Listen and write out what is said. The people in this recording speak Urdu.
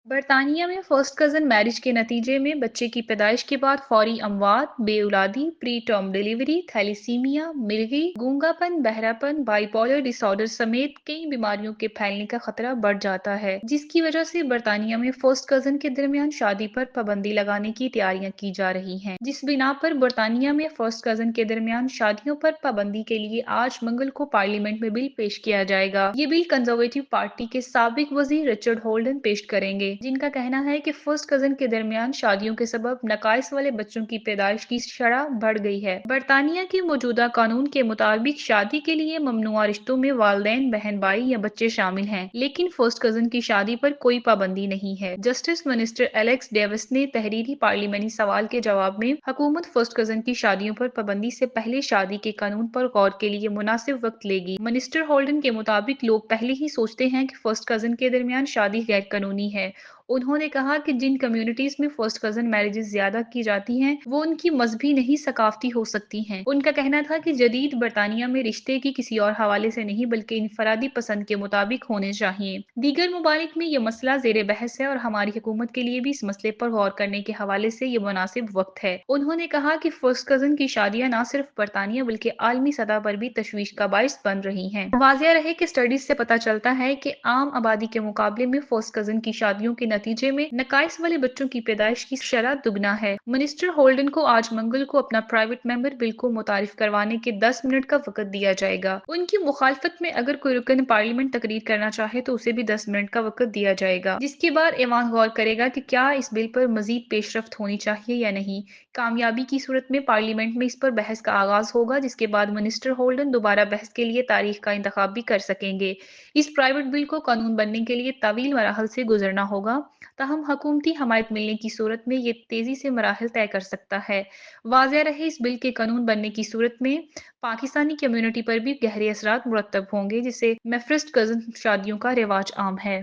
برطانیہ میں فرسٹ کزن میرج کے نتیجے میں بچے کی پیدائش کے بعد فوری اموات، بے اولادی، پری ٹرم ڈیلیوری، تھیلیسیمیا، مرگی، گونگا پن، بہرا پن، بائی پولر ڈس آرڈر سمیت کئی بیماریوں کے پھیلنے کا خطرہ بڑھ جاتا ہے، جس کی وجہ سے برطانیہ میں فرسٹ کزن کے درمیان شادی پر پابندی لگانے کی تیاریاں کی جا رہی ہیں، جس بنا پر برطانیہ میں فرسٹ کزن کے درمیان شادیوں پر پابندی کے لیے آج منگل کو پارلیمنٹ میں بل پیش کیا جائے گا۔ یہ بل کنزرویٹو پارٹی کے سابق وزیر رچرڈ ہولڈن پیش کریں گے، جن کا کہنا ہے کہ فرسٹ کزن کے درمیان شادیوں کے سبب نقائص والے بچوں کی پیدائش کی شرح بڑھ گئی ہے۔ برطانیہ کے موجودہ قانون کے مطابق شادی کے لیے ممنوعہ رشتوں میں والدین، بہن بھائی یا بچے شامل ہیں، لیکن فرسٹ کزن کی شادی پر کوئی پابندی نہیں ہے۔ جسٹس منسٹر ایلیکس ڈیوس نے تحریری پارلیمانی سوال کے جواب میں حکومت فرسٹ کزن کی شادیوں پر پابندی سے پہلے شادی کے قانون پر غور کے لیے مناسب وقت لے گی۔ منسٹر ہولڈن کے مطابق لوگ پہلے ہی سوچتے ہیں کہ فرسٹ کزن کے درمیان شادی غیر قانونی ہے۔ انہوں نے کہا کہ جن کمیونٹیز میں فرسٹ کزن میرجز زیادہ کی جاتی ہیں وہ ان کی مذہبی نہیں ثقافتی ہو سکتی ہیں۔ ان کا کہنا تھا کہ جدید برطانیہ میں رشتے کی کسی اور حوالے سے نہیں بلکہ انفرادی پسند کے مطابق ہونے چاہیے۔ دیگر ممالک میں یہ مسئلہ زیر بحث ہے اور ہماری حکومت کے لیے بھی اس مسئلے پر غور کرنے کے حوالے سے یہ مناسب وقت ہے۔ انہوں نے کہا کہ فرسٹ کزن کی شادیاں نہ صرف برطانیہ بلکہ عالمی سطح پر بھی تشویش کا باعث بن رہی ہیں۔ واضح رہے کہ اسٹڈیز سے پتہ چلتا ہے کہ عام آبادی کے مقابلے میں فرسٹ کزن کی شادیوں کے نتیجے میں نقائص والے بچوں کی پیدائش کی شرح دگنا ہے۔ منسٹر ہولڈن کو آج منگل کو اپنا پرائیویٹ ممبر بل کو متعارف کروانے کے 10 منٹ کا وقت دیا جائے گا۔ ان کی مخالفت میں اگر کوئی رکن پارلیمنٹ تقریر کرنا چاہے تو اسے بھی 10 منٹ کا وقت دیا جائے گا، جس کے بعد ایوان غور کرے گا کہ کیا اس بل پر مزید پیش رفت ہونی چاہیے یا نہیں۔ کامیابی کی صورت میں پارلیمنٹ میں اس پر بحث کا آغاز ہوگا، جس کے بعد منسٹر ہولڈن دوبارہ بحث کے لیے تاریخ کا انتخاب بھی کر سکیں گے۔ اس پرائیویٹ بل کو قانون بننے کے لیے طویل مراحل سے گزرنا ہوگا، تاہم حکومتی حمایت ملنے کی صورت میں یہ تیزی سے مراحل طے کر سکتا ہے۔ واضح رہے اس بل کے قانون بننے کی صورت میں پاکستانی کمیونٹی پر بھی گہرے اثرات مرتب ہوں گے، جس میں فرسٹ کزن شادیوں کا رواج عام ہے۔